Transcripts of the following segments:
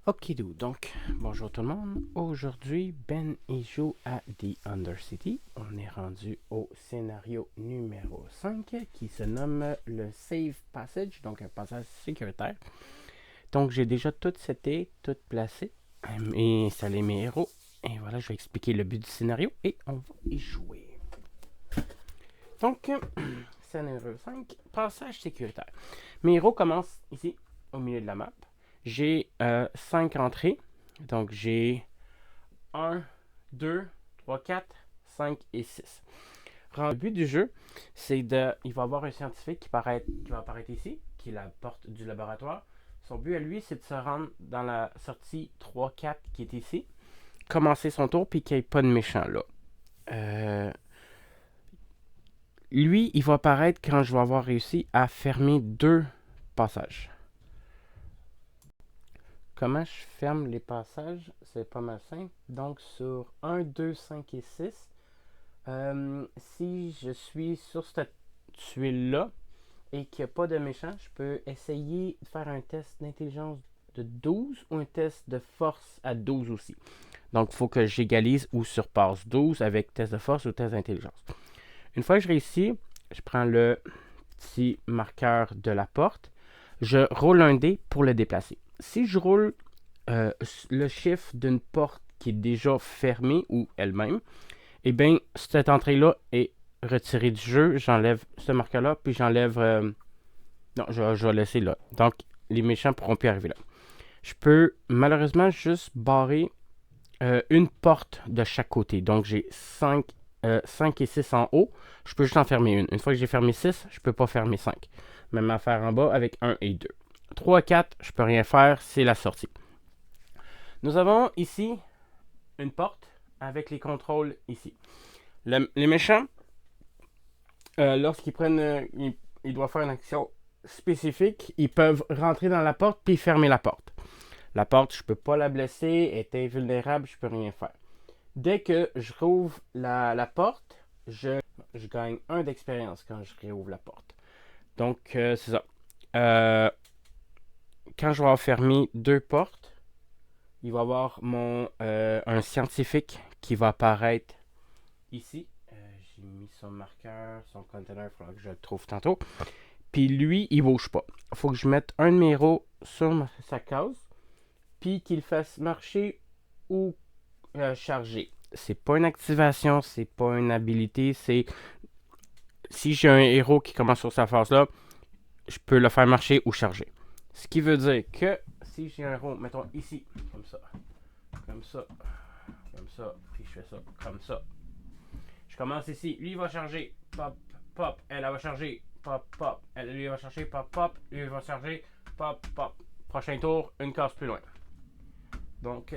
Ok, donc bonjour tout le monde. Aujourd'hui, Ben il joue à The Undercity. On est rendu au scénario numéro 5 qui se nomme le Safe Passage, donc un passage sécuritaire. Donc j'ai déjà tout seté, tout placé et installé mes héros. Et voilà, je vais expliquer le but du scénario et on va y jouer. Donc, scénario 5, passage sécuritaire. Mes héros commencent ici, au milieu de la map. J'ai 5 entrées. Donc, j'ai 1, 2, 3, 4, 5 et 6. Le but du jeu, c'est de. Il va y avoir un scientifique qui va apparaître ici, qui est la porte du laboratoire. Son but à lui, c'est de se rendre dans la sortie 3-4 qui est ici, commencer son tour, puis qu'il n'y ait pas de méchant là. Lui, il va apparaître quand je vais avoir réussi à fermer 2 passages. Comment je ferme les passages? C'est pas mal simple. Donc, sur 1, 2, 5 et 6, si je suis sur cette tuile-là et qu'il n'y a pas de méchant, je peux essayer de faire un test d'intelligence de 12 ou un test de force à 12 aussi. Donc, il faut que j'égalise ou surpasse 12 avec test de force ou test d'intelligence. Une fois que je réussis, je prends le petit marqueur de la porte, je roule un dé pour le déplacer. Si je roule le chiffre d'une porte qui est déjà fermée ou elle-même, eh bien, cette entrée-là est retirée du jeu. J'enlève ce marqueur-là, puis j'enlève... non, je vais laisser là. Donc, les méchants ne pourront plus arriver là. Je peux malheureusement juste barrer une porte de chaque côté. Donc, j'ai 5 et 6 en haut. Je peux juste en fermer une. Une fois que j'ai fermé 6, je ne peux pas fermer 5. Même affaire en bas avec 1 et 2. 3 et 4, je ne peux rien faire. C'est la sortie. Nous avons ici une porte avec les contrôles ici. Les méchants, lorsqu'ils prennent, ils doivent faire une action spécifique, ils peuvent rentrer dans la porte puis fermer la porte. La porte, je ne peux pas la blesser, elle est invulnérable, je ne peux rien faire. Dès que je rouvre la porte, je gagne 1 d'expérience quand je réouvre la porte. Donc, c'est ça. Quand je vais avoir fermé 2 portes, il va y avoir un scientifique qui va apparaître ici. J'ai mis son marqueur, son container, il faudra que je le trouve tantôt. Puis lui, il bouge pas. Il faut que je mette un numéro sur sa case, puis qu'il fasse marcher ou charger. C'est pas une activation, c'est pas une habilité, c'est si j'ai un héros qui commence sur sa phase là, je peux le faire marcher ou charger. Ce qui veut dire que si j'ai un héros, mettons ici, comme ça, comme ça, comme ça, puis je fais ça, comme ça. Je commence ici, lui il va charger, pop, pop, elle va charger, pop, pop, lui va charger, pop, pop, lui va charger, pop, pop. Prochain tour, une case plus loin. Donc,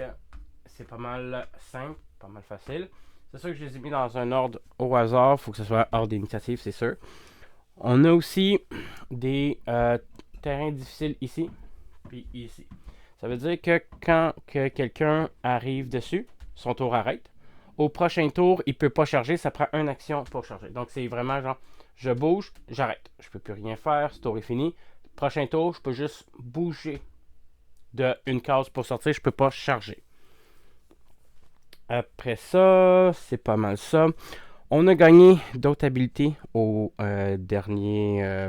c'est pas mal simple, pas mal facile. C'est sûr que je les ai mis dans un ordre au hasard. Il faut que ce soit hors d'initiative, c'est sûr. On a aussi des terrains difficiles ici, puis ici. Ça veut dire que quand que quelqu'un arrive dessus, son tour arrête. Au prochain tour, il ne peut pas charger, ça prend une action pour charger. Donc c'est vraiment genre, je bouge, j'arrête. Je ne peux plus rien faire, ce tour est fini. Prochain tour, je peux juste bouger de une case pour sortir, je ne peux pas charger. Après ça, c'est pas mal ça. On a gagné d'autres habilités au dernier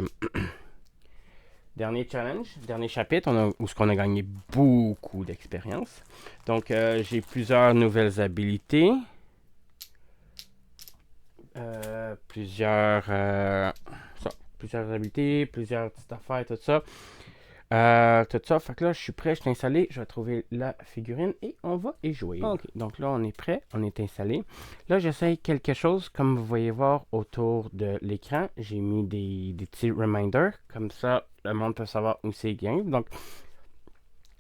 challenge, dernier chapitre, où on a gagné beaucoup d'expérience. Donc, j'ai plusieurs nouvelles habilités. Plusieurs habilités, plusieurs petites affaires, tout ça. Fait que là, je suis prêt, je suis installé. Je vais trouver la figurine et on va y jouer. Ok, donc là, on est prêt, on est installé. Là, j'essaye quelque chose, comme vous voyez voir autour de l'écran. J'ai mis des petits reminders, comme ça, le monde peut savoir où c'est game. Donc,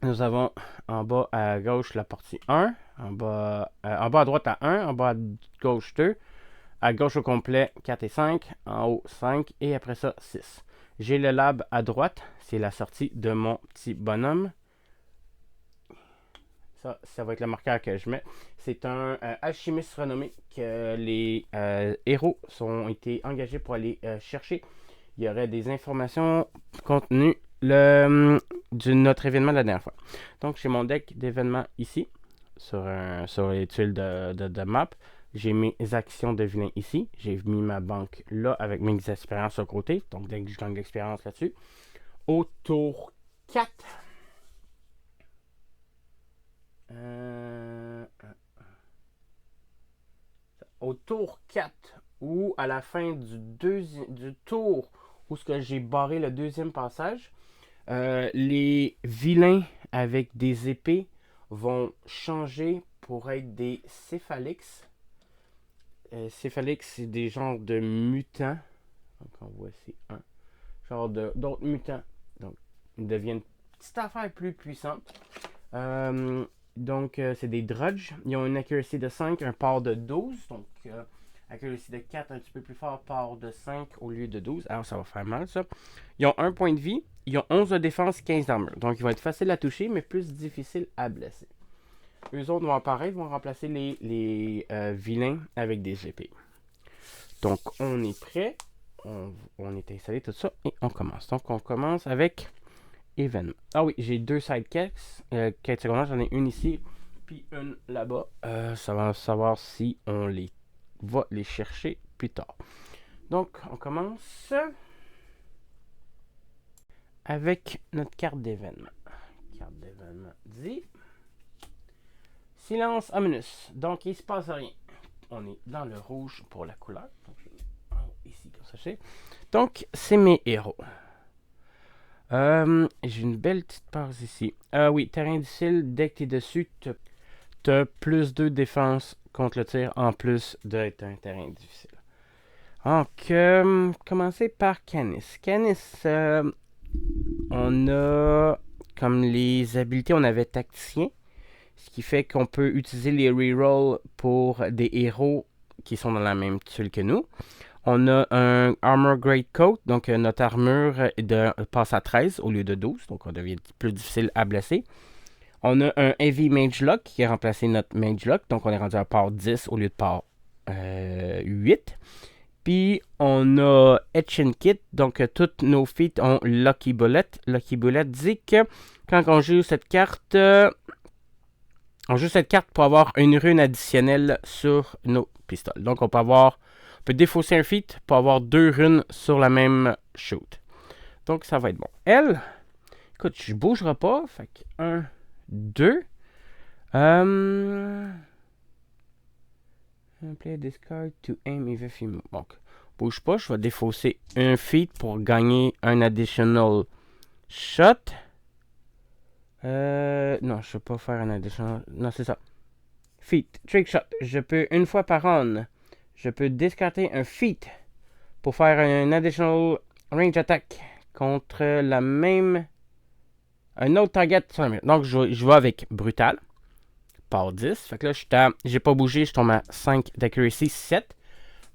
nous avons en bas à gauche la partie 1, en bas à droite à 1, en bas à gauche 2, à gauche au complet 4 et 5, en haut 5 et après ça 6. J'ai le lab à droite, c'est la sortie de mon petit bonhomme. Ça va être le marqueur que je mets. C'est un alchimiste renommé que les héros ont été engagés pour aller chercher. Il y aurait des informations contenues. de notre événement de la dernière fois. Donc, j'ai mon deck d'événements ici, sur les tuiles de map. J'ai mes actions de vilain ici. J'ai mis ma banque là avec mes expériences sur le côté. Donc, dès que je gagne de l'expérience là-dessus. Au tour 4. Au tour 4, ou à la fin du tour où j'ai barré le deuxième passage, les vilains avec des épées vont changer pour être des céphalix. Céphalix, c'est des genres de mutants. Donc on voit ici un genre d'autres mutants. Donc ils deviennent une petite affaire plus puissante. Donc c'est des drudges. Ils ont une accuracy de 5, un power de 12. Donc accuracy de 4, un petit peu plus fort, power de 5 au lieu de 12. Alors ça va faire mal ça. Ils ont 1 point de vie. Ils ont 11 de défense, 15 d'armure. Donc ils vont être faciles à toucher, mais plus difficiles à blesser. Eux autres vont apparaître, vont remplacer les vilains avec des épées. Donc on est prêt. On est installé tout ça et on commence. Donc on commence avec événement. Ah oui, j'ai 2 sidekicks. Quête secondaire, j'en ai une ici, puis une là-bas. Ça va savoir si on va les chercher plus tard. Donc on commence avec notre carte d'événement. Carte d'événement dit silence ominous. Donc il se passe rien. On est dans le rouge pour la couleur. Donc je mets ici comme ça. Donc c'est mes héros. J'ai une belle petite pause ici. Oui, terrain difficile, dès que tu es dessus, tu as plus 2 défense contre le tir en plus d'être un terrain difficile. Donc, commencer par Canis. Canis, on a comme les habiletés, on avait tacticien, ce qui fait qu'on peut utiliser les rerolls pour des héros qui sont dans la même tuile que nous. On a un Armor Great Coat, donc notre armure passe à 13 au lieu de 12, donc on devient plus difficile à blesser. On a un Heavy Mage Lock qui a remplacé notre Mage Lock, donc on est rendu à part 10 au lieu de part 8. Puis on a Etchin Kit, donc toutes nos feats ont Lucky Bullet. Lucky Bullet dit que quand on joue cette carte, pour avoir une rune additionnelle sur nos pistoles. Donc on peut défausser un feat pour avoir 2 runes sur la même shoot. Donc ça va être bon. Elle, écoute, je ne bougerai pas. Fait que 1, 2. Play discard to aim if you move. Donc, bouge pas, je vais défausser un feat pour gagner un additional shot. Non, je ne vais pas faire un additional. Non, c'est ça. Feat, trick shot. Je peux une fois par round. Je peux discarter un feat pour faire un additional range attack contre un autre target sur la mur. Donc, je vais avec brutal. Par 10. Fait que là, j'ai pas bougé, je tombe à 5 d'accuracy, 7.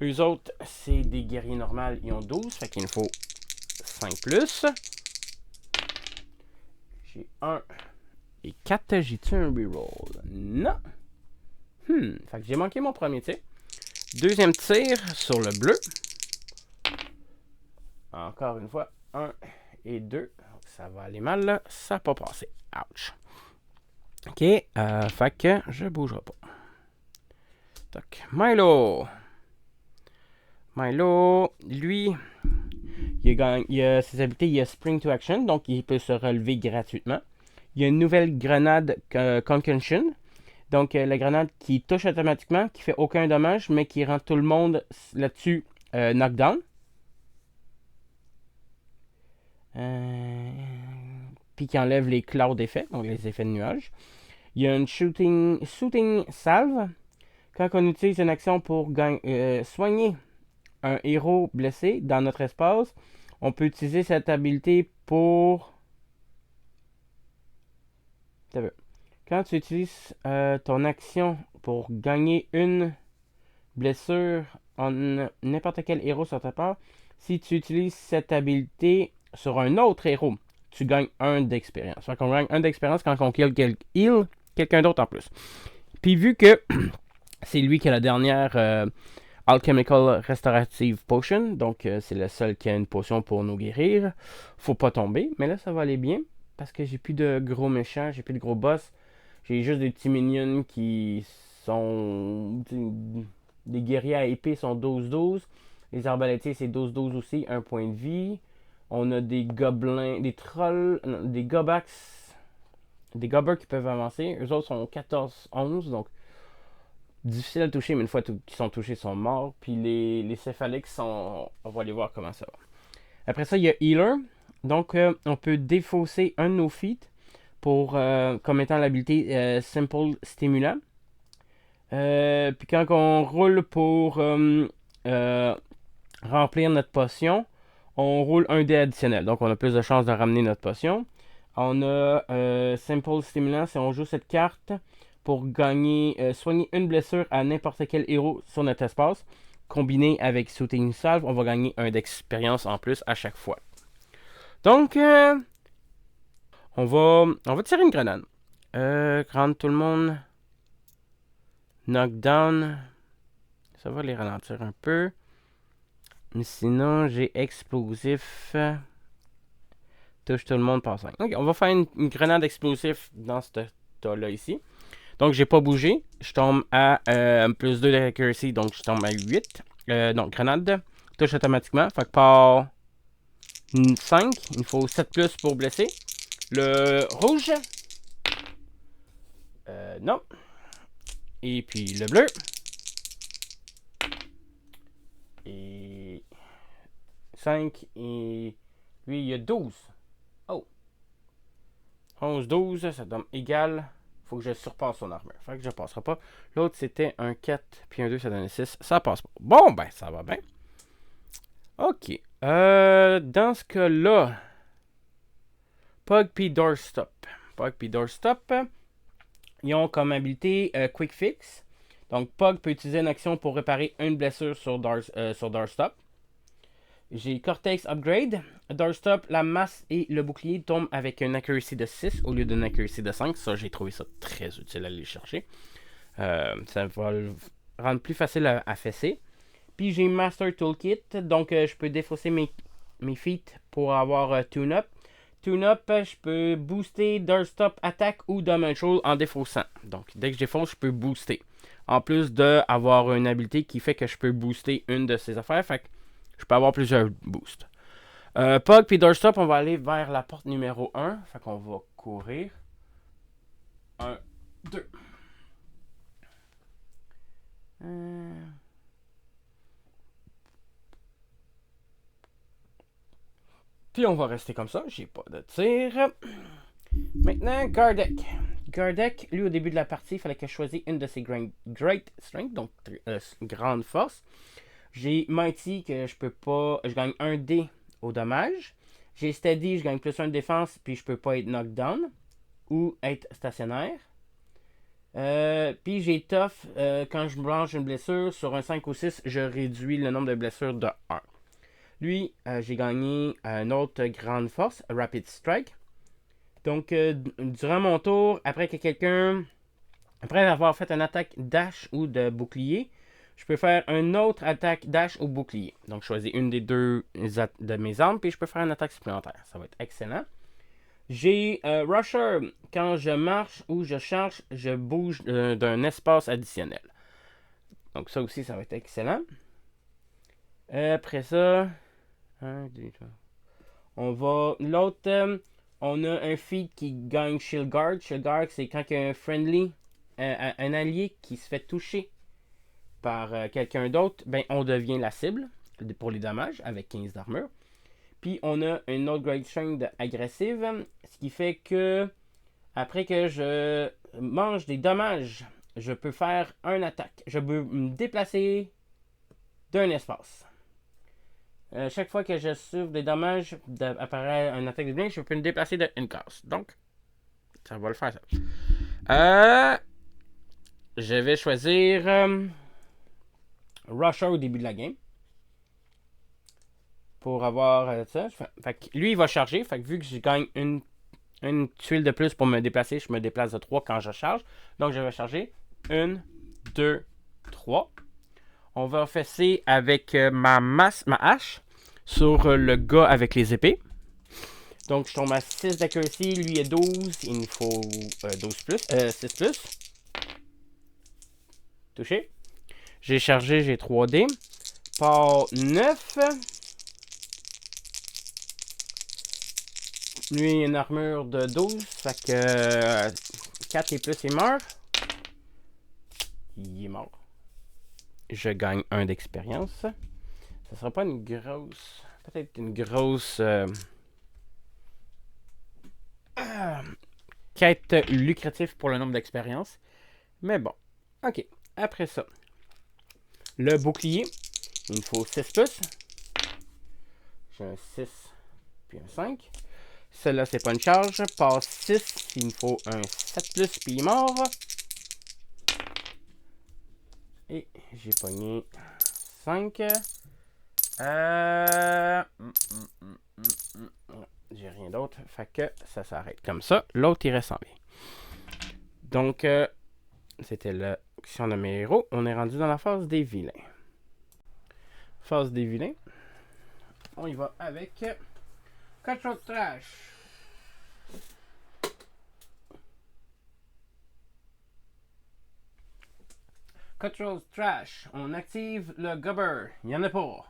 Eux autres, c'est des guerriers normaux, ils ont 12. Fait qu'il me faut 5 plus. J'ai 1 et 4. J'ai-tu un reroll? Non. Fait que j'ai manqué mon premier tir. Deuxième tir sur le bleu. Encore une fois, 1 et 2. Ça va aller mal là. Ça n'a pas passé. Ouch. Ok. Fait que je ne bougerai pas. Donc, Milo. Milo, lui, il a ses habiletés. Il a Spring to Action. Donc, il peut se relever gratuitement. Il y a une nouvelle grenade Concussion. Donc, la grenade qui touche automatiquement, qui fait aucun dommage, mais qui rend tout le monde là-dessus knockdown. Puis qui enlève les cloud effets, donc les effets de nuages. Il y a une shooting salve. Quand on utilise une action pour soigner un héros blessé dans notre espace, on peut utiliser cette habilité pour... Quand tu utilises ton action pour gagner une blessure en n'importe quel héros sur ta part, si tu utilises cette habilité sur un autre héros, tu gagnes 1 d'expérience. Fait qu'on gagne 1 d'expérience quand on heal quelqu'un d'autre en plus. Puis vu que c'est lui qui a la dernière Alchemical Restorative Potion, donc c'est le seul qui a une potion pour nous guérir, faut pas tomber, mais là ça va aller bien. parce que j'ai plus de gros méchants, j'ai plus de gros boss. J'ai juste des petits minions qui sont... des guerriers à épée sont 12-12. Les arbalétiers, c'est 12-12 aussi, un point de vie. On a des gobelins, des trolls, non, des gobax, des gobbers qui peuvent avancer. Eux autres sont 14-11, donc difficile à toucher, mais une fois qu'ils sont touchés, ils sont morts. Puis les céphaliques sont... On va aller voir comment ça va. Après ça, il y a Healer. Donc, on peut défausser un de nos feats pour, comme étant l'habilité Simple Stimulant. Puis quand on roule pour remplir notre potion, on roule un dé additionnel. Donc, on a plus de chances de ramener notre potion. On a Simple Stimulant, si on joue cette carte pour gagner, soigner une blessure à n'importe quel héros sur notre espace. Combiné avec Soothing Salve, on va gagner un d'expérience en plus à chaque fois. Donc, on va tirer une grenade. Grenade tout le monde. Knockdown. Ça va les ralentir un peu. Mais sinon, j'ai explosif. Touche tout le monde par 5. Ok, on va faire une grenade explosif dans ce tas-là ici. Donc, j'ai pas bougé. Je tombe à plus 2 d'accuracy, donc je tombe à 8. Donc, grenade. Touche automatiquement. Fait que par 5, il faut 7 plus pour blesser. Le rouge. Non. Et puis le bleu. Et 5. Et lui, il y a 12. Oh. 11, 12, ça donne égal. Faut que je surpasse son armure. Fait que je passerai pas. L'autre, c'était un 4 puis un 2, ça donne 6. Ça passe pas. Bon, ben, ça va bien. Ok. Dans ce cas-là, Pug puis Doorstop. Pug puis Doorstop, ils ont comme habilité Quick Fix. Donc, Pug peut utiliser une action pour réparer une blessure sur Doorstop. J'ai Cortex Upgrade. Doorstop, la masse et le bouclier tombent avec une accuracy de 6 au lieu d'une accuracy de 5. Ça, j'ai trouvé ça très utile à aller chercher. Ça va le rendre plus facile à fesser. Puis j'ai Master Toolkit. Donc, je peux défausser mes feats pour avoir Tune-Up. Tune-Up, je peux booster Doorstop Attack ou Damage Roll en défaussant. Donc, dès que je défausse, je peux booster. En plus d'avoir une habilité qui fait que je peux booster une de ces affaires. Fait que je peux avoir plusieurs boosts. Pug puis Doorstop, on va aller vers la porte numéro 1. Fait qu'on va courir. 1, 2. Puis on va rester comme ça. J'ai pas de tir. Maintenant, Gardek. Gardek, lui, au début de la partie, il fallait que je choisisse une de ses Great Strength, donc grande force. J'ai Mighty, que je peux pas. Je gagne 1 dé au dommage. J'ai Steady, je gagne plus 1 de défense, puis je peux pas être knockdown ou être stationnaire. Puis j'ai Tough, quand je mange une blessure, sur un 5 ou 6, je réduis le nombre de blessures de 1. Lui, j'ai gagné une autre grande force, Rapid Strike. Donc, durant mon tour, après avoir fait une attaque dash ou de bouclier, je peux faire une autre attaque dash ou bouclier. Donc, je choisis une des deux de mes armes, puis je peux faire une attaque supplémentaire. Ça va être excellent. J'ai Rusher. Quand je marche ou je charge, je bouge d'un espace additionnel. Donc, ça aussi, ça va être excellent. Après ça, 1, 2, 3. On va. L'autre, on a un feat qui gagne Shield Guard. Shield Guard, c'est quand il y a un friendly, un allié qui se fait toucher par quelqu'un d'autre, ben on devient la cible pour les dommages avec 15 d'armure. Puis on a une autre Great Strength agressive, ce qui fait que après que je mange des dommages, je peux faire une attaque. Je peux me déplacer d'un espace. Chaque fois que je souffre des dommages, apparaît une attaque de blink, je peux me déplacer d'une case. Donc, ça va le faire ça. Je vais choisir Rusher au début de la game. Pour avoir ça. Fait que lui, il va charger. Fait que vu que je gagne une tuile de plus pour me déplacer, je me déplace de 3 quand je charge. Donc, je vais charger. 1, 2, 3. On va fesser avec ma hache sur le gars avec les épées. Donc, je tombe à 6 d'accuracy. Lui est 12. Il nous faut 12 plus. 6 plus. Touché. J'ai chargé, j'ai 3D. Par 9. Lui, il a une armure de 12. Fait que 4 et plus, il meurt. Il est mort. Je gagne 1 d'expérience. Ça sera pas une grosse... Peut-être une grosse... quête lucrative pour le nombre d'expérience. Mais bon. Ok. Après ça. Le bouclier. Il me faut 6 plus. J'ai un 6 puis un 5. Celle-là, c'est pas une charge. Passe 6. Il me faut un 7 plus puis il est mort. Et j'ai pogné 5. J'ai rien d'autre. Fait que ça s'arrête comme ça. L'autre, il reste en vie. Donc, c'était l'action de mes héros. On est rendu dans la phase des vilains. Phase des vilains. On y va avec Cutthroat Trash. Cutthroat Trash. On active le gobber. Il n'y en a pas.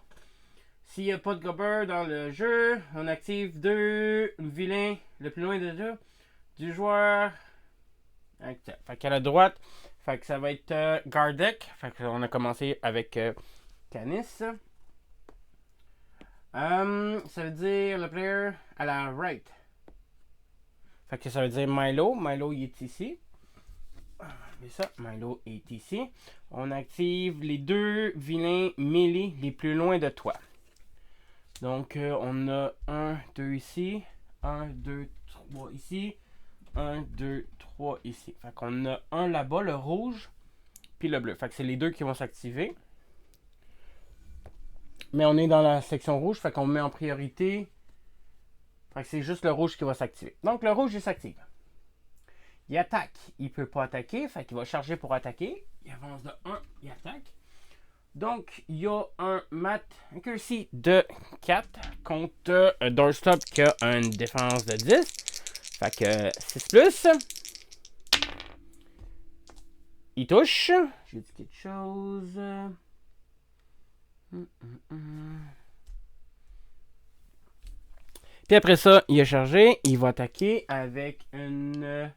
S'il n'y a pas de gobber dans le jeu, on active 2 vilains le plus loin de jeu du joueur. Fait qu'à la droite, fait que ça va être Gardeck. Fait qu'on a commencé avec Canis. Ça veut dire le player à la right. Fait que ça veut dire Milo. Milo, il est ici. Mais ça, Milo est ici. On active les 2 vilains melee les plus loin de toi. Donc, on a 1, 2 ici. 1, 2, 3 ici. 1, 2, 3 ici. Fait qu'on a un là-bas, le rouge, puis le bleu. Fait que c'est les 2 qui vont s'activer. Mais on est dans la section rouge, fait qu'on met en priorité. Fait que c'est juste le rouge qui va s'activer. Donc, le rouge, il s'active. Il attaque. Il peut pas attaquer, fait qu'il va charger pour attaquer. Il avance de 1, il attaque. Donc, il y a un mat accuracy de 4 contre un doorstop qui a une défense de 10. Fait que 6 plus. Il touche. J'ai dit quelque chose. Puis après ça, il a chargé. Il va attaquer avec une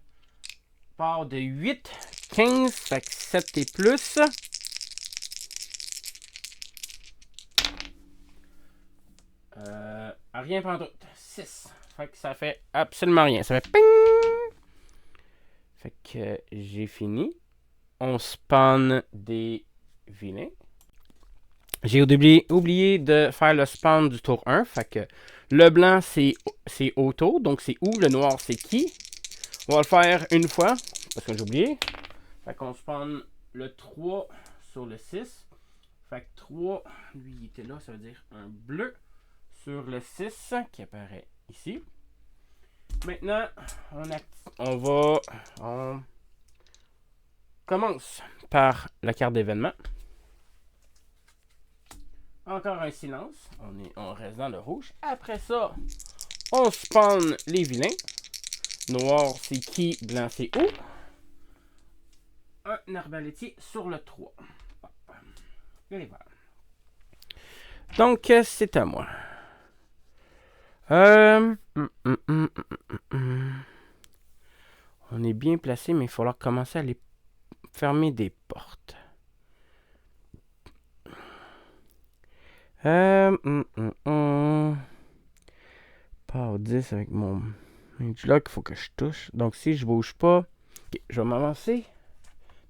part de 8, 15. Fait que 7 et plus. Rien pendant tout. 6. Fait que ça fait absolument rien. Ça fait ping! Fait que j'ai fini. On spawn des vilains. J'ai oublié de faire le spawn du tour 1. Fait que le blanc, c'est auto. Donc c'est où? Le noir, c'est qui? On va le faire une fois. Parce que j'ai oublié. Fait qu'on spawn le 3 sur le 6. Fait que 3, lui, il était là. Ça veut dire un bleu sur le 6 qui apparaît ici. Maintenant, on commence par la carte d'événement. Encore un silence. On reste dans le rouge. Après ça, on spawn les vilains. Noir, c'est qui? Blanc, c'est où? Un arbalétier sur le 3. Allez voir. Donc, c'est à moi. On est bien placé, mais il va falloir commencer à aller fermer des portes. Par 10 avec mon Lock, il faut que je touche. Donc si je bouge pas, okay, je vais m'avancer.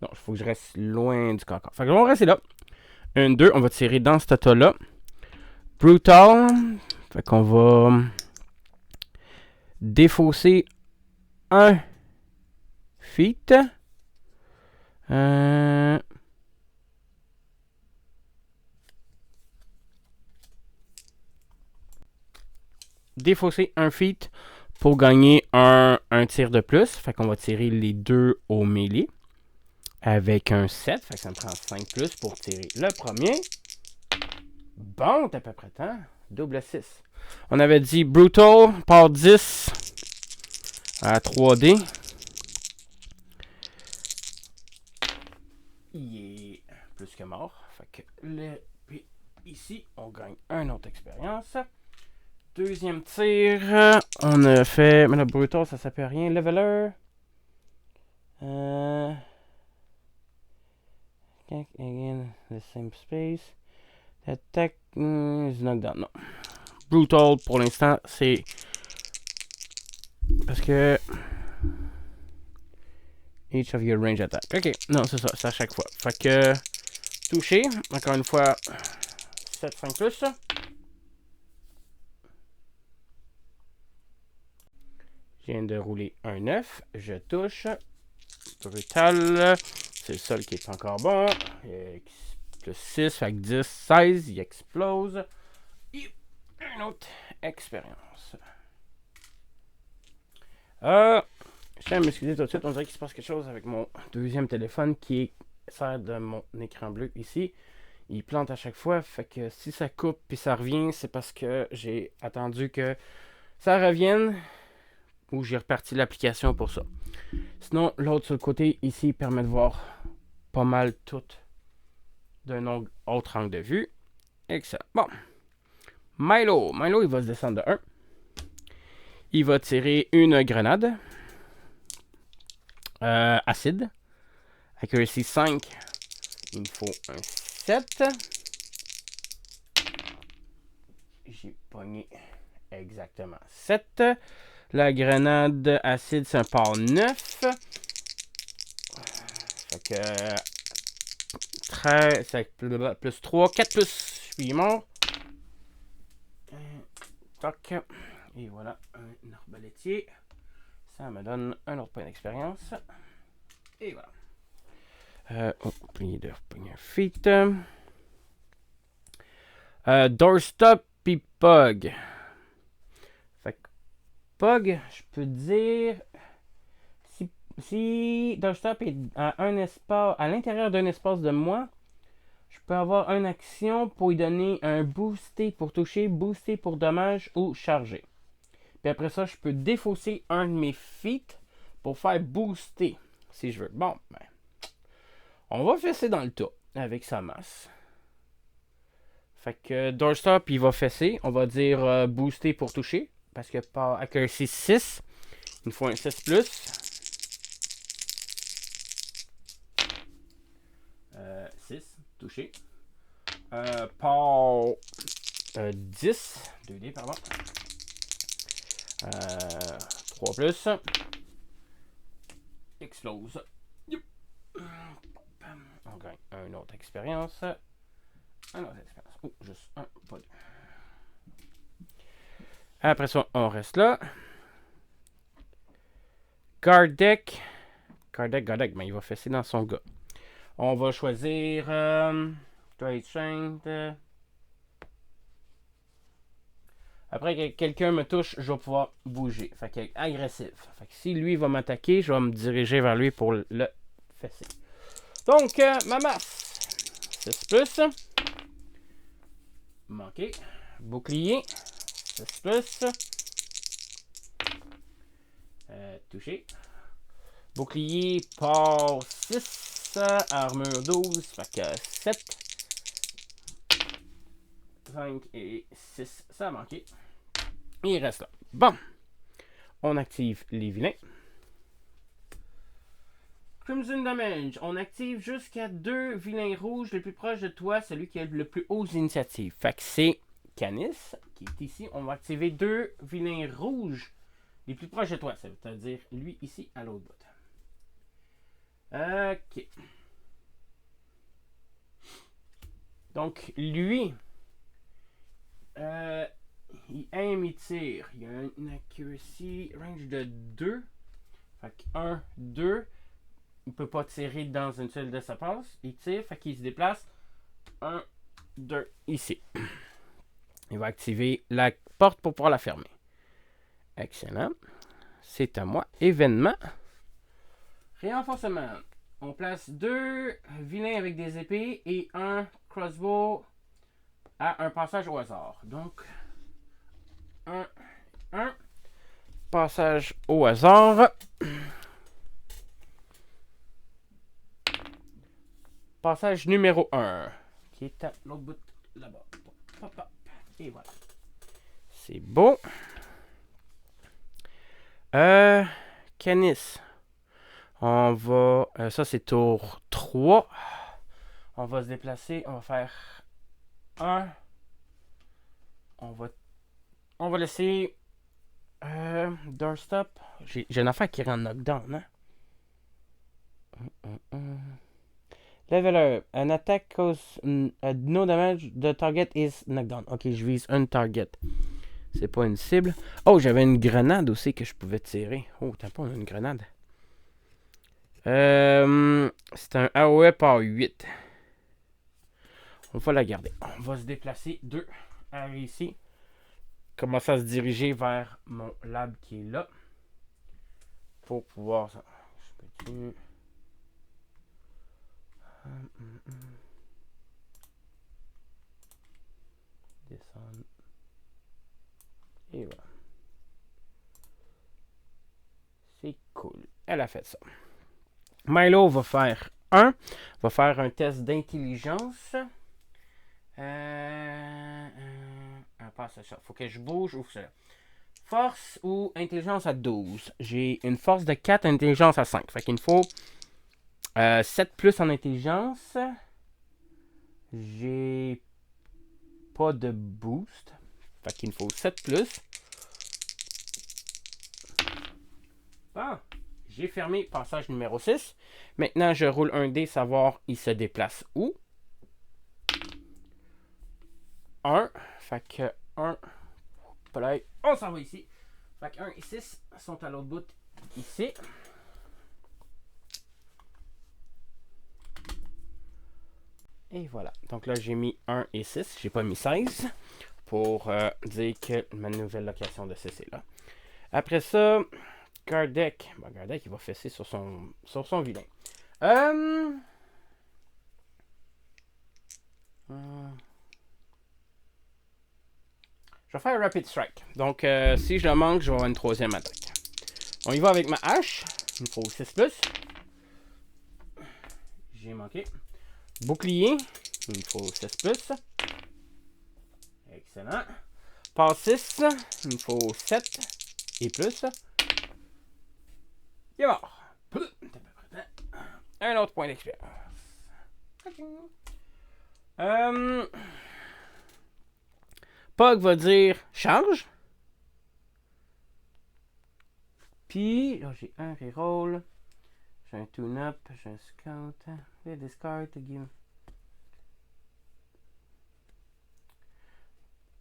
Non, il faut que je reste loin du caca. Fait que on va rester là. 1, 2, on va tirer dans ce tas-là. Brutal. Fait qu'on va défausser un feat. Défausser un feat pour gagner un tir de plus. Fait qu'on va tirer les 2 au mêlée. Avec un 7. Fait que ça me prend 5 plus pour tirer le premier. Bon, t'as à peu près temps. Double 6. On avait dit Brutal, port 10 à 3D. Il est plus que mort. Fait que puis ici, on gagne une autre expérience. Deuxième tir, on a fait. Mais le Brutal, ça s'appelle rien. Leveler. Again, the same space. Attack is knocked down. Non. Brutal, pour l'instant, c'est. Parce que. Each of your range attack. Ok, non, c'est ça, c'est à chaque fois. Fait que. Toucher, encore une fois. 7-5 plus. Je viens de rouler un 9. Je touche. Brutal. C'est le seul qui est encore bon. Plus 6, fait que 10, 16. Il explose. Et une autre expérience. Je tiens à m'excuser tout de suite. On dirait qu'il se passe quelque chose avec mon deuxième téléphone qui sert de mon écran bleu ici. Il plante à chaque fois. Fait que si ça coupe puis ça revient, c'est parce que j'ai attendu que ça revienne. Ou j'ai reparti l'application pour ça. Sinon, l'autre sur le côté ici permet de voir pas mal tout d'un autre angle de vue. Excellent. Bon. Milo, il va se descendre de 1. Il va tirer une grenade. Acide. Accuracy 5. Il me faut un 7. J'ai pogné exactement 7. La grenade acide, c'est un port 9. Fait que 13, plus 3, 4 plus, je suis mort. Toc. Et voilà, un arbalétier. Ça me donne un autre point d'expérience. Et voilà. Pogner un feat. Doorstop et Pug. Fait que Pug, je peux dire... Si Doorstop est à l'intérieur d'un espace de moi, je peux avoir une action pour lui donner un boosté pour toucher, boosté pour dommage ou charger. Puis après ça, je peux défausser un de mes feats pour faire booster, si je veux. Bon, ben, on va fesser dans le tas avec sa masse. Fait que Doorstop, il va fesser. On va dire booster pour toucher. Parce que par accuracy 6, il me faut un 6+. 6, touché. Par 10, 2D, pardon. 3+. Explose. On gagne une autre expérience. Oh, juste un, pas deux. Après ça, on reste là. Gardek, ben, il va fesser dans son gars. On va choisir Trade Strength. Après que quelqu'un me touche, je vais pouvoir bouger. Fait que agressif. Fait que si lui va m'attaquer, je vais me diriger vers lui pour le fesser. Donc, ma masse. 6+. Manqué. Bouclier. 6+. Touché. Bouclier par 6. Armure 12. Fait que 7. 5 et 6. Ça a manqué. Il reste là. Bon. On active les vilains. Crimson Damage. On active jusqu'à 2 vilains rouges les plus proches de toi, celui qui a le plus haut initiative. Fait que c'est Canis qui est ici. On va activer 2 vilains rouges les plus proches de toi. C'est-à-dire lui ici à l'autre bout. Ok. Donc lui, il aime, il tire. Il a une accuracy range de 2. Fait que 1, 2. Il peut pas tirer dans une seule de sa passe. Il tire, fait qu'il se déplace. 1, 2, ici. Il va activer la porte pour pouvoir la fermer. Excellent. C'est à moi. Événement. Renforcement. On place 2 vilains avec des épées et un crossbow à un passage au hasard. Donc, 1. Passage au hasard. Passage numéro 1. Qui est à l'autre bout là-bas. Hop, hop. Et voilà. C'est beau. Canis. On va... ça, c'est tour 3. On va se déplacer. On va faire 1. On va laisser... doorstop. J'ai une affaire qui rend knockdown, hein? Level up. An attack cause no damage. The target is knockdown. Ok, je vise un target. C'est pas une cible. Oh, j'avais une grenade aussi que je pouvais tirer. Oh, t'as pas une grenade. C'est un AOE par 8. On va la garder. On va se déplacer 2 ici. Commencer à se diriger vers mon lab qui est là. Pour pouvoir... Je peux descendre. Et voilà. C'est cool. Elle a fait ça. Milo va faire 1. Va faire un test d'intelligence. Passe ça. Faut que je bouge. Ouvre ça. Force ou intelligence à 12. J'ai une force de 4, intelligence à 5. Fait qu'il me faut 7 plus en intelligence. J'ai pas de boost. Fait qu'il me faut 7 plus. Bon. J'ai fermé passage numéro 6. Maintenant, je roule un dé, savoir il se déplace où. 1. Fait que 1. On s'en va ici. Fait que 1 et 6 sont à l'autre bout ici. Et voilà. Donc là, j'ai mis 1 et 6. J'ai pas mis 16 pour dire que ma nouvelle location de 6 est là. Après ça, Gardek. Bon, Gardek, il va fesser sur son vilain. Je vais faire un Rapid Strike. Donc, si je le manque, je vais avoir une troisième attaque. On y va avec ma hache. Il me faut 6 plus. J'ai manqué. Bouclier. Il me faut 6 plus. Excellent. Passe 6. Il me faut 7 et plus. Il est mort. Un autre point d'expérience. Pog va dire charge. Puis, là, j'ai un reroll. J'ai un tune-up. J'ai un scout. J'ai des discard to give.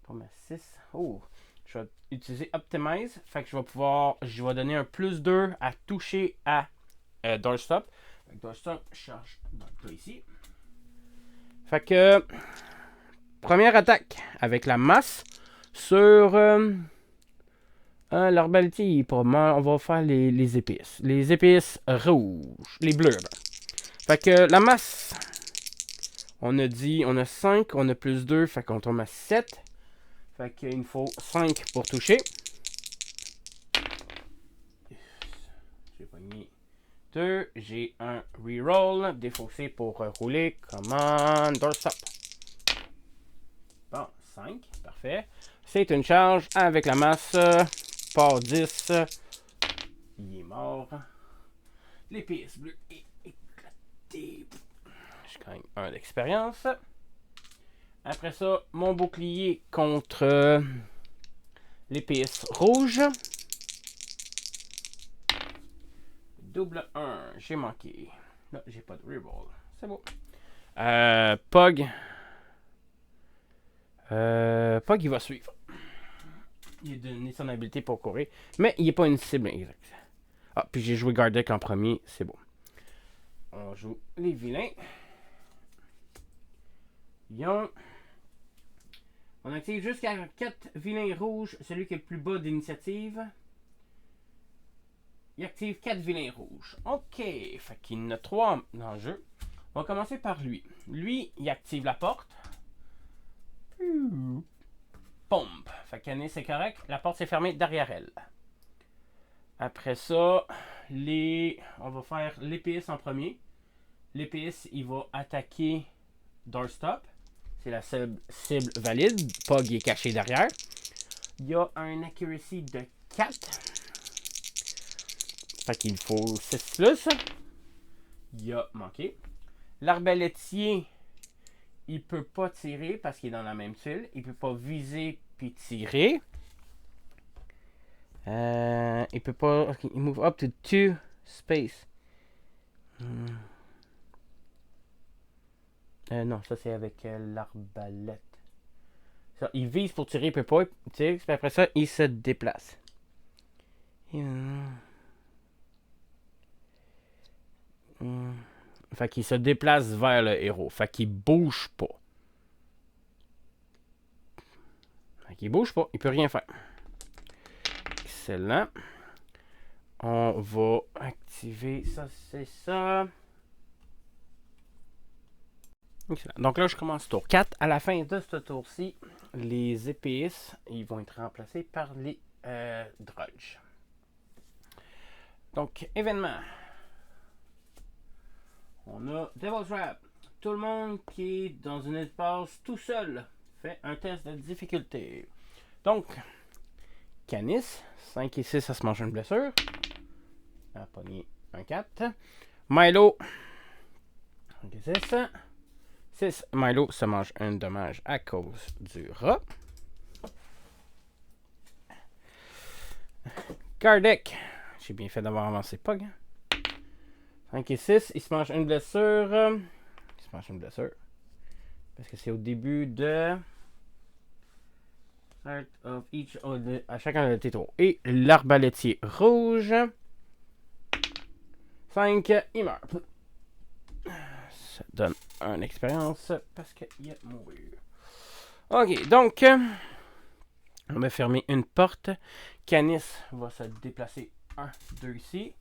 Pour ma 6. Oh, je vais utiliser Optimize. Fait que je vais donner un plus 2 à toucher à Doorstop. Fait que Doorstop charge dans le cas ici. Fait que première attaque avec la masse sur l'arbalète. On va faire les épices. Les épices rouges. Les bleus. Ben. Fait que la masse, on a 5, on a plus 2, fait qu'on tombe à 7. Fait qu'il me faut 5 pour toucher. J'ai pogné 2. J'ai un reroll. Défaussé pour rouler. Command doorstop. Bon, 5. Parfait. C'est une charge avec la masse. Par 10. Il est mort. L'épice bleue est éclatée. Je gagne 1 d'expérience. Après ça, mon bouclier contre l'épice rouge. Double 1. J'ai manqué. Là, j'ai pas de reroll. C'est beau. Pog. Pog, il va suivre. Il a donné son habilité pour courir. Mais il n'est pas une cible exacte. Ah, puis j'ai joué Gardek en premier. C'est beau. On joue les vilains. On active jusqu'à 4 vilains rouges. Celui qui est le plus bas d'initiative. Il active 4 vilains rouges. Ok. Fait qu'il y en a 3 dans le jeu. On va commencer par lui. Lui, il active la porte. pompe. Fait qu'Anis, c'est correct. La porte s'est fermée derrière elle. Après ça, on va faire l'épéiste en premier. L'épéiste, il va attaquer Doorstop. C'est la seule cible valide. Pog est caché derrière. Il y a un accuracy de 4. Fait qu'il faut 6 plus. Il a manqué. L'arbalétier, il peut pas tirer parce qu'il est dans la même tuile. Il peut pas viser puis tirer. Il peut pas... Okay, il move up to 2 space. Non, ça c'est avec l'arbalète. Ça, il vise pour tirer, il peut pas tirer. Puis après ça, il se déplace. Fait qu'il se déplace vers le héros. Fait qu'il bouge pas. Fait qu'il bouge pas. Il peut rien faire. Excellent. On va activer ça, c'est ça. Excellent. Donc là, je commence tour 4. À la fin de ce tour-ci, les épéistes, ils vont être remplacés par les drudges. Donc, événement. On a Devil's Trap. Tout le monde qui est dans une espace tout seul fait un test de difficulté. Donc, Canis, 5 et 6, ça se mange une blessure. A pogné un 4. Milo, 5 et 6. 6. Milo se mange un dommage à cause du rat. Kardec, j'ai bien fait d'avoir avancé Pog. 5 et 6, il se mange une blessure. Il se mange une blessure. Parce que c'est au début de... à chacun de tes tours. Et l'arbalétier rouge. 5, il meurt. Ça donne une expérience parce qu'il a mouru. Ok, donc... on va fermer une porte. Canis va se déplacer 1, 2 ici.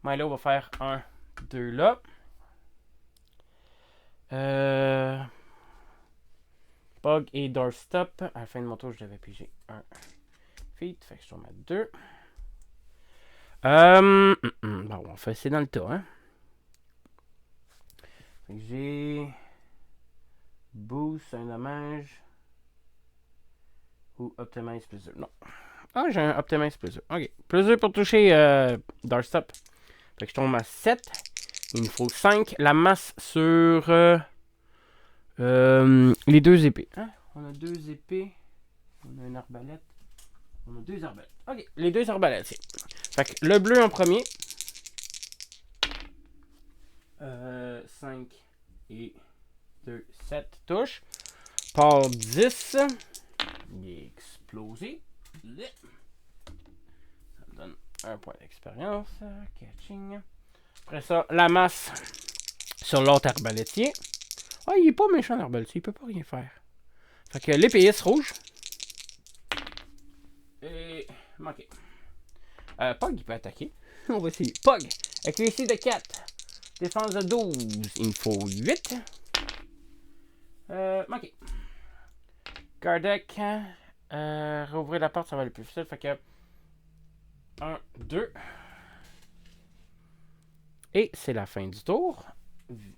Milo va faire 1, 2 là. Pog et Doorstop. À la fin de mon tour, je devais piger 1 feet. Fait que je tombe à 2. Bon, on fait essayer dans le tas. Hein? Fait que j'ai Boost, un dommage. Ou Optimize plus 2. Non. Ah, j'ai un Optimize plus 2. Ok. Plus 2 pour toucher Doorstop. Fait que je tombe à 7. Il nous faut 5. La masse sur les 2 épées. Hein? On a 2 épées. On a une arbalète. On a 2 arbalètes. Ok. Les 2 arbalètes. Fait que le bleu en premier. 5 et 2, 7 touches. Par 10. Il est explosé. Ça me donne un point d'expérience. Catching. Après ça, la masse sur l'autre arbalétier. Ah, il est pas méchant l'arbalétier, il peut pas rien faire. Fait que l'épéiste rouge. Et manqué. Pog, il peut attaquer. On va essayer. Pog, avec ici de 4. Défense de 12. Il me faut 8. Manqué. Kardec. Rouvrir la porte, ça va aller plus vite. Fait que 1, 2. Et c'est la fin du tour.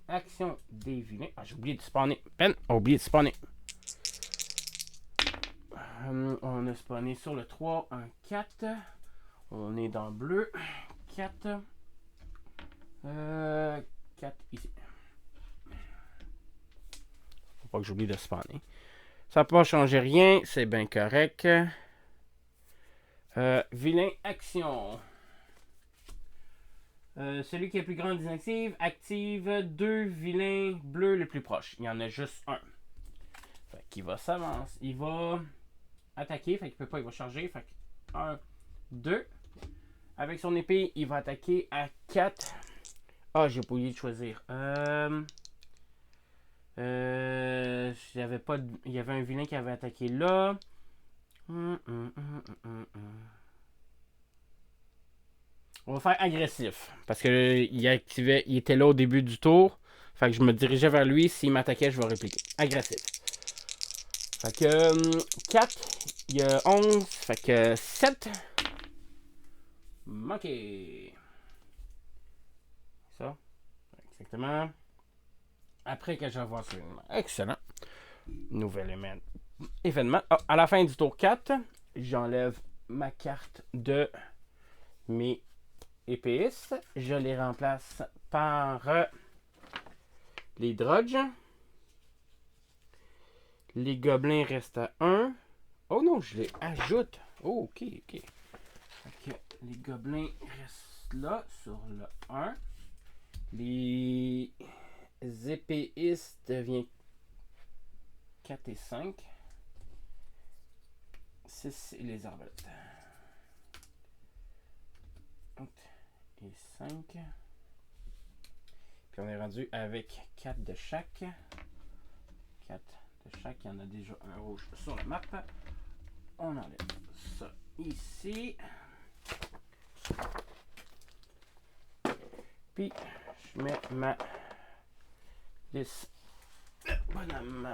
Action des vilains. Ah, j'ai oublié de spawner. Ben a oublié de spawner. On a spawné sur le 3, un 4. On est dans bleu. 4. 4 ici. Faut pas que j'oublie de spawner. Ça n'a pas changé rien. C'est bien correct. Vilain action. Celui qui est plus grand désactive active 2 vilains bleus les plus proches. Il y en a juste un. Fait qu'il va s'avancer. Il va attaquer. Fait qu'il peut pas. Il va charger. Fait que 1, 2. Avec son épée, il va attaquer à 4. Ah, j'ai oublié de choisir. J'avais pas de... Il y avait un vilain qui avait attaqué là. On va faire agressif. Parce que il était là au début du tour. Fait que je me dirigeais vers lui. S'il m'attaquait, je vais répliquer. Agressif. Fait que 4. Il y a 11, fait que 7. Manqué. Ça, exactement. Après que je vois ça. Excellent. Nouvel événement. Ah, à la fin du tour 4, j'enlève ma carte de mes épéistes. Je les remplace par les Drudges. Les gobelins restent à 1. Oh non, je les ajoute. Oh, ok, ok. Ok, les gobelins restent là, sur le 1. Les épéistes deviennent 4 et 5. 6 et les arbalètes. 4 et 5. Puis on est rendu avec 4 de chaque. 4 de chaque. Il y en a déjà un rouge sur la map. On enlève ça ici. Puis je mets ma liste de bonhomme.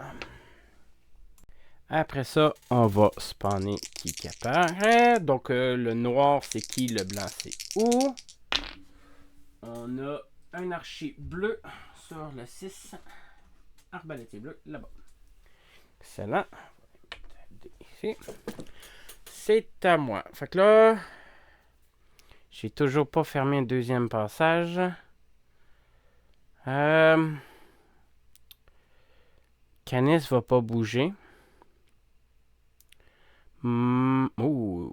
Après ça, on va spawner qui apparaît. Donc le noir c'est qui, le blanc c'est où. On a un archer bleu sur le 6. Arbalétier bleu là-bas. Excellent. Ici. C'est à moi. Fait que là, j'ai toujours pas fermé un deuxième passage. Canis va pas bouger. Ouh.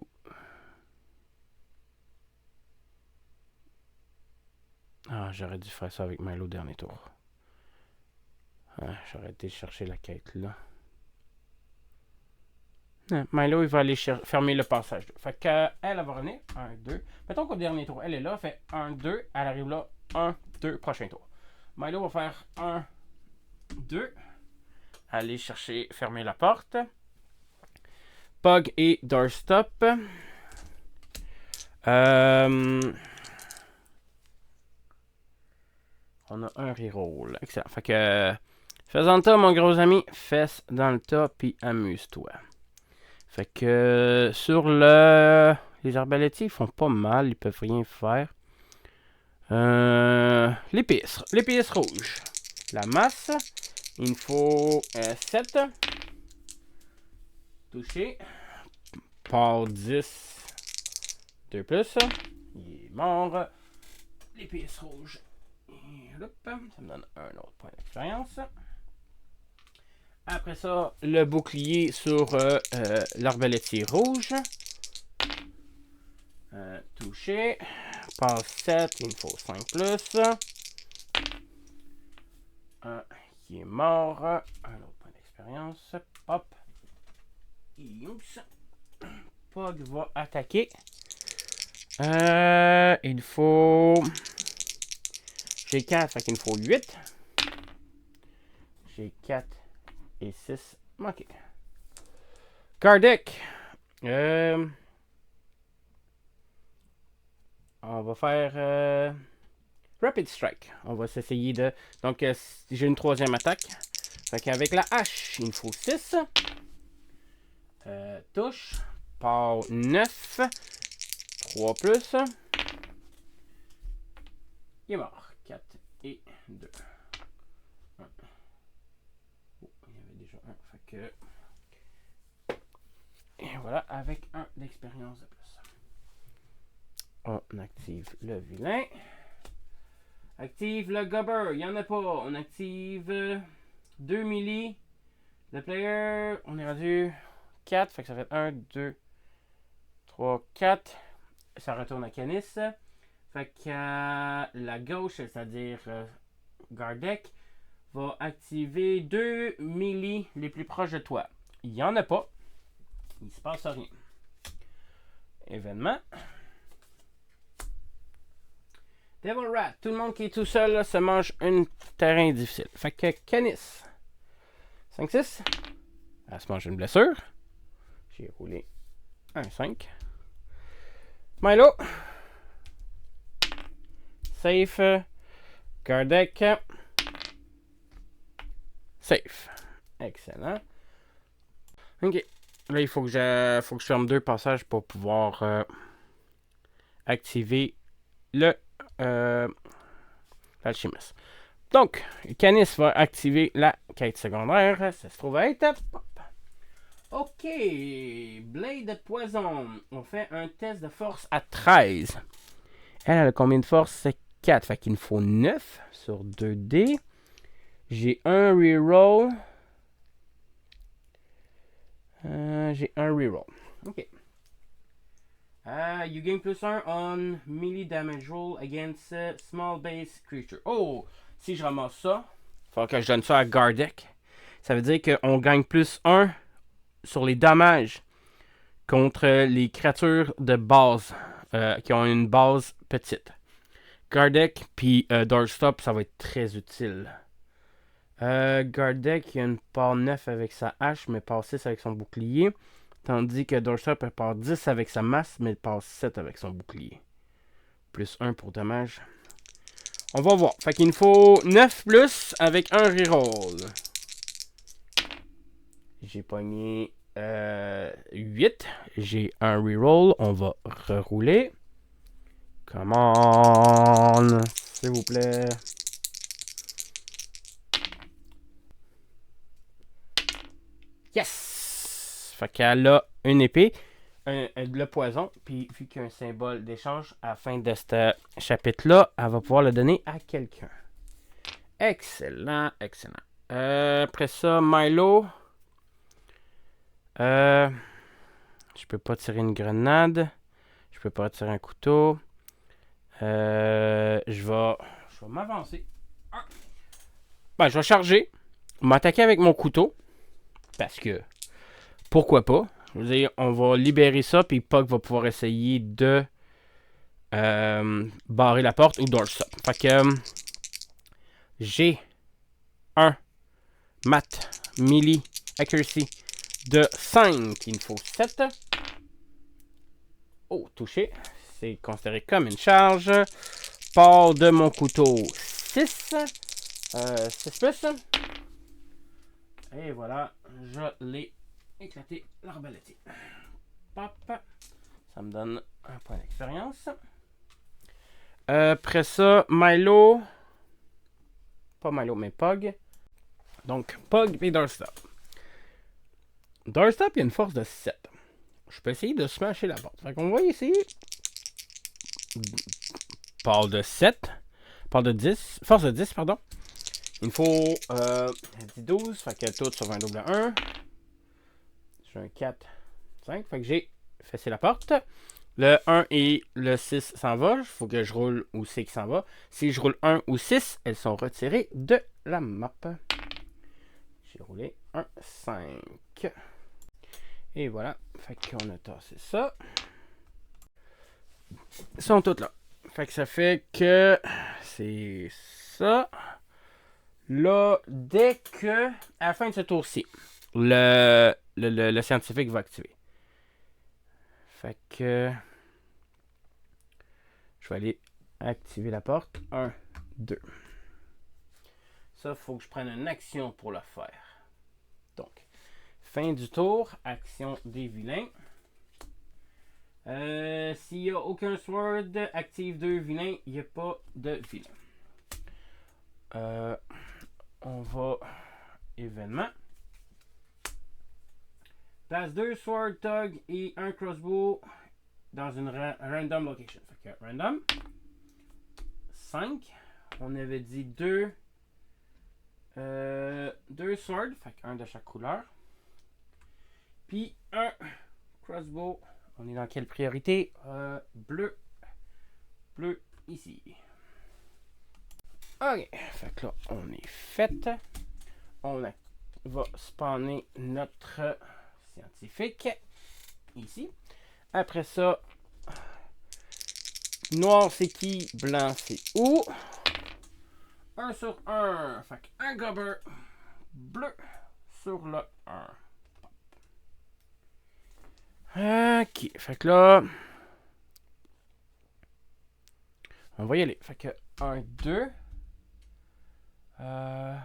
Ah, j'aurais dû faire ça avec Milo au dernier tour. Ah, j'aurais été chercher la quête là. Milo, il va aller fermer le passage. Fait qu'elle va revenir. 1, 2. Mettons qu'au dernier tour, elle est là, fait 1, 2. Elle arrive là. 1, 2. Prochain tour. Milo va faire 1, 2. Aller chercher, fermer la porte. Pug et doorstop. On a un reroll. Excellent. Fait que, faisant le tas, mon gros ami, fesse dans le tas, puis amuse-toi. Fait que, sur le... Les arbalétiers, ils font pas mal, ils peuvent rien faire. L'épice rouge. La masse. Il me faut 7. Touché. Par 10. 2 plus. Il est mort. L'épice rouge. Et hop, ça me donne un autre point d'expérience. Après ça, le bouclier sur l'arbalétier rouge. Touché. Par 7, il me faut 5 plus. Un qui est mort. Un autre point d'expérience. Hop. Pog va attaquer. Il faut... J'ai 4, fait qu'il me faut 8. J'ai 4 et 6 manqués. Kardec. On va faire Rapid Strike. On va s'essayer de... Donc, j'ai une troisième attaque. Fait qu'avec la hache, il me faut 6. Touche. Par 9. 3 plus. Il est mort. 4 et 2. 1. Oh, il y avait déjà un. Fait que... Et voilà, avec un d'expérience de plus. On active le vilain. Active le gobber. Il n'y en a pas. On active 2 milli. Le player, on est rendu 4. Fait que ça fait 1, 2, 3, 4. Ça retourne à Canis. Fait que la gauche, c'est-à-dire Gardek, va activer 2 milli les plus proches de toi. Il n'y en a pas. Il se passe rien. Événement. Devil Rat. Tout le monde qui est tout seul là, se mange un terrain difficile. Fait que Canis. 5-6. Elle se mange une blessure. J'ai roulé un 5. Milo. Safe. Gardek. Safe. Excellent. Ok. Là, il faut que je ferme 2 passages pour pouvoir activer le l'alchimiste. Donc, Canis va activer la quête secondaire. Ça se trouve à être... Ok, Blade de poison. On fait un test de force à 13. Elle a combien de force? C'est 4. Fait qu'il me faut 9 sur 2D. J'ai un reroll. J'ai un reroll. Ok. You gain +1 on melee damage roll against small base creature. Oh! Si je ramasse ça, il faut que je donne ça à Gardeck. Ça veut dire qu'on gagne +1 sur les dommages contre les créatures de base qui ont une base petite. Gardeck puis Doorstop, ça va être très utile. Gardeck, il a une part 9 avec sa hache, mais part 6 avec son bouclier. Tandis que Doorstop a part 10 avec sa masse, mais part 7 avec son bouclier. +1 pour dommage. On va voir. Fait qu'il nous faut 9 plus avec un reroll. J'ai pogné 8. J'ai un reroll. On va rerouler. Come on. S'il vous plaît. Yes! Fait qu'elle a une épée. Le poison. Puis vu qu'il y a un symbole d'échange à la fin de ce chapitre-là, elle va pouvoir le donner à quelqu'un. Excellent, excellent. Après ça, Milo. Je peux pas tirer une grenade. Je peux pas tirer un couteau. Je vais m'avancer. Ben, je vais charger. M'attaquer avec mon couteau. Parce que, pourquoi pas. Je veux dire, on va libérer ça. Puis Puck va pouvoir essayer de barrer la porte ou Doorstop. Fait que j'ai un mat melee accuracy de 5. Il me faut 7. Oh, touché. C'est considéré comme une charge. Part de mon couteau 6. 6 plus. Et voilà, je l'ai éclaté l'arbalète. Pop. Ça me donne un point d'expérience. Après ça, Milo. Pas Milo, mais Pug. Donc, Pug et Doorstop. Doorstop, il y a une force de 7. Je peux essayer de smasher la porte. Fait qu'on va essayer. Part de 7. Part de 10. Force de 10, pardon. Il me faut 12. Fait que tout sur un double 1. J'ai un 4, 5. Fait que j'ai fessé la porte. Le 1 et le 6 s'en va. Il faut que je roule où c'est qui s'en va. Si je roule 1 ou 6, elles sont retirées de la map. J'ai roulé un 5. Et voilà. Fait qu'on a tassé ça. Ils sont toutes là. Fait que ça fait que c'est ça. Là, dès que, à la fin de ce tour-ci, le scientifique va activer. Fait que je vais aller activer la porte. 1, 2. Ça, il faut que je prenne une action pour le faire. Donc, fin du tour, action des vilains. S'il n'y a aucun sword, active 2 vilains, il n'y a pas de vilains. On va événement. Place 2 sword, tug et un crossbow dans une random location. Fait que random. 5. On avait dit 2 swords, fait qu'un de chaque couleur. Puis un crossbow. On est dans quelle priorité? Bleu. Bleu ici. Ok, fait que là, on est fait. On va spawner notre scientifique ici. Après ça, noir c'est qui? Blanc c'est où? 1 sur 1. Fait qu'un gobber bleu sur le 1. Ok, fait que là, on va y aller. Fait que 1, 2. 1,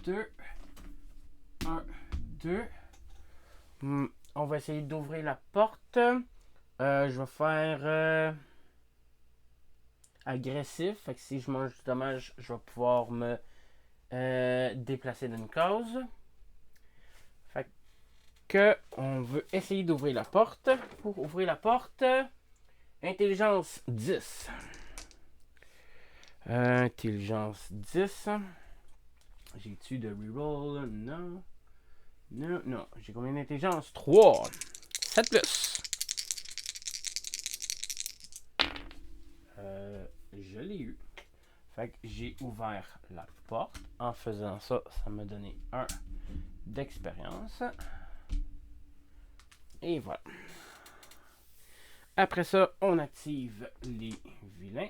2. 1, 2. On va essayer d'ouvrir la porte. Je vais faire agressif. Fait que si je mange du dommage, je vais pouvoir me déplacer d'une case. Fait que on veut essayer d'ouvrir la porte. Pour ouvrir la porte, intelligence 10. Intelligence 10. J'ai-tu de reroll? Non. Non, non. J'ai combien d'intelligence? 3. 7 plus. Je l'ai eu. Fait que j'ai ouvert la porte. En faisant ça, ça m'a donné 1 d'expérience. Et voilà. Après ça, on active les vilains.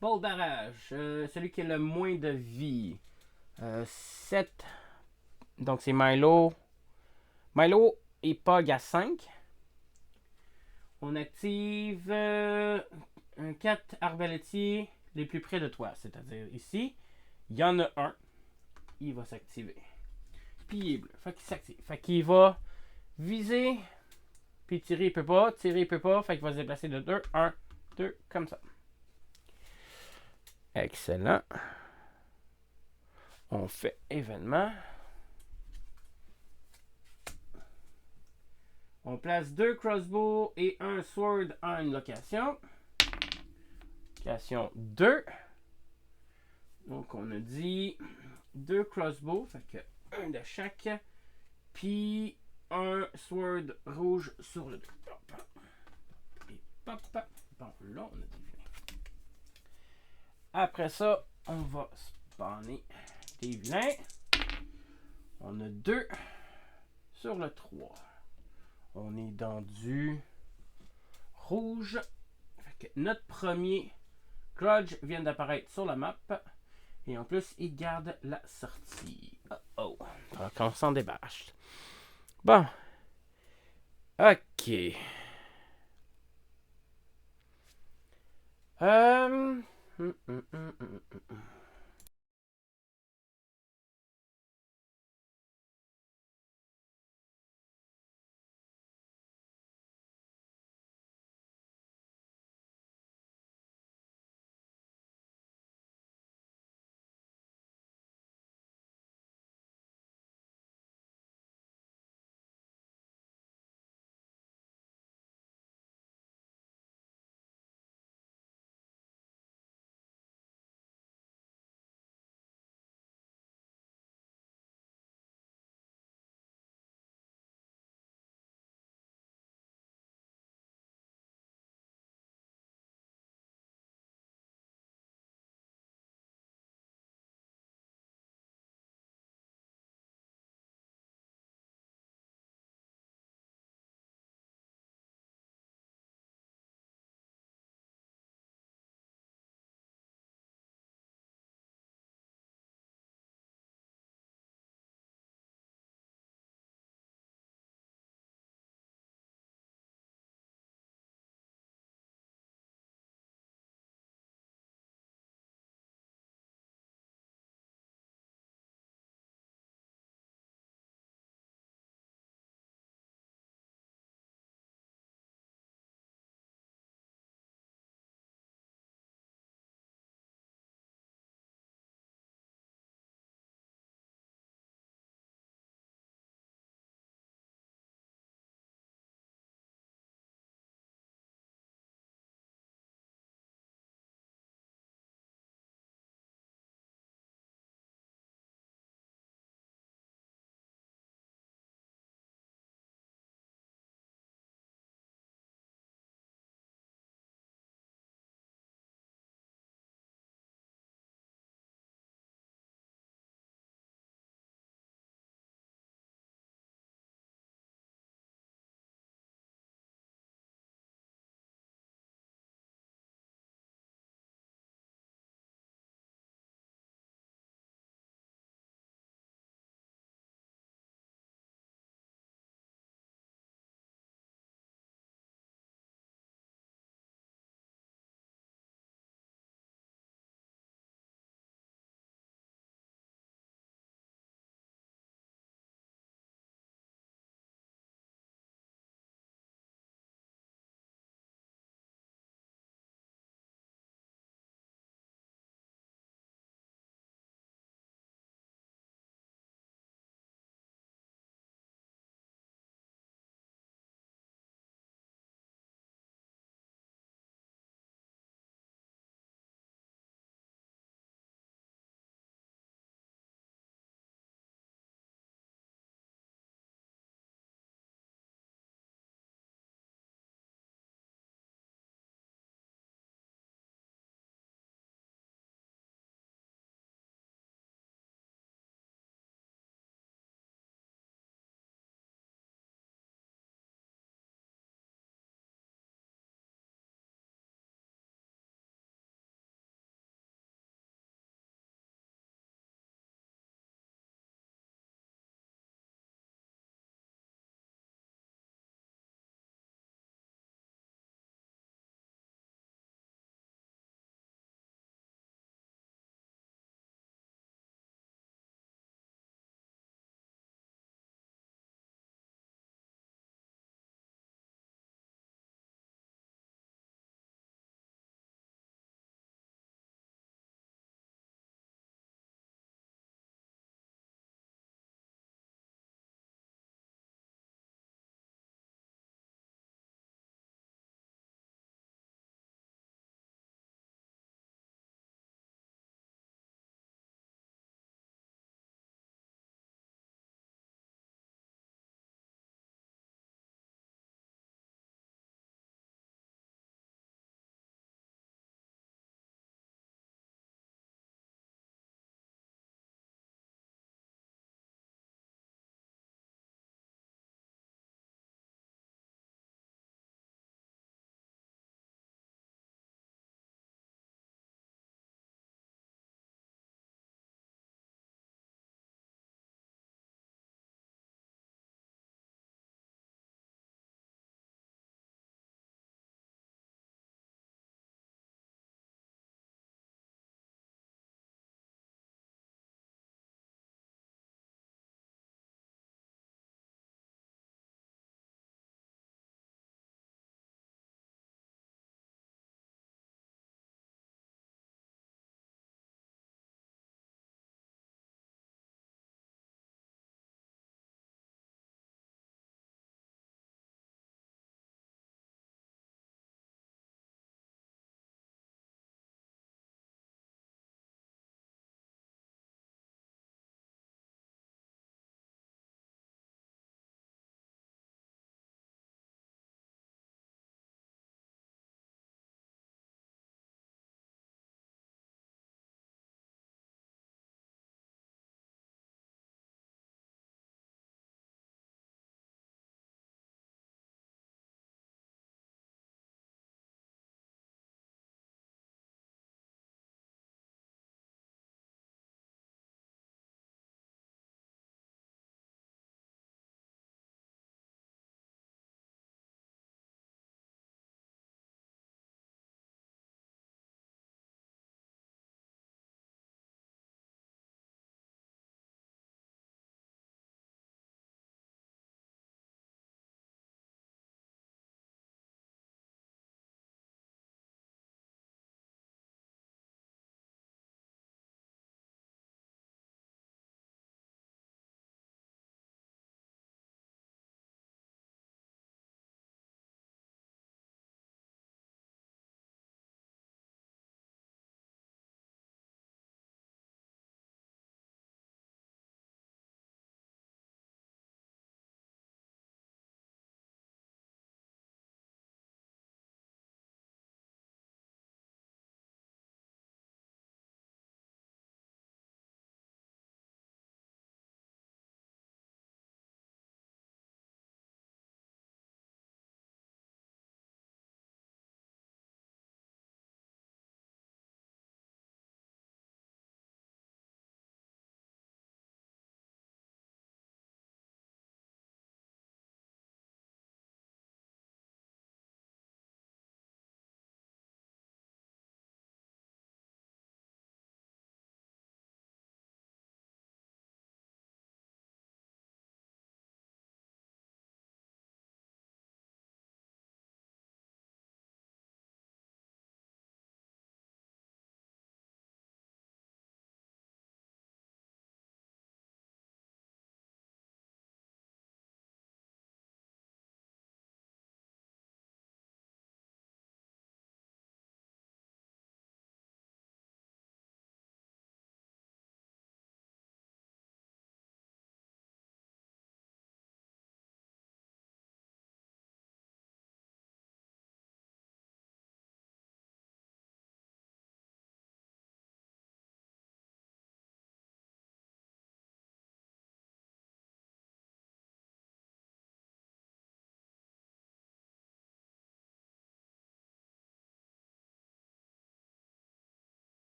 Bon barrage. Celui qui a le moins de vie. 7. Donc c'est Milo. Milo et Pog à 5. On active un 4 arbalétiers les plus près de toi. C'est-à-dire ici. Il y en a un. Il va s'activer. Puis il est bleu. Fait qu'il s'active. Fait qu'il va viser. Puis tirer, il peut pas. Tirer, il peut pas. Fait qu'il va se déplacer de 2. 1, 2, comme ça. Excellent. On fait événement. On place 2 crossbows et un sword en une location. Location 2. Donc on a dit 2 crossbows, fait que 1 de chaque. Puis un sword rouge sur le dos. Et pop, pop. Bon, là on a des vilains. Après ça, on va spawner des vilains. On a 2 sur le 3. On est dans du rouge. Fait que notre premier Grudge vient d'apparaître sur la map. Et en plus, il garde la sortie. Oh oh. Donc on s'en débarrasse. Bon. Ok.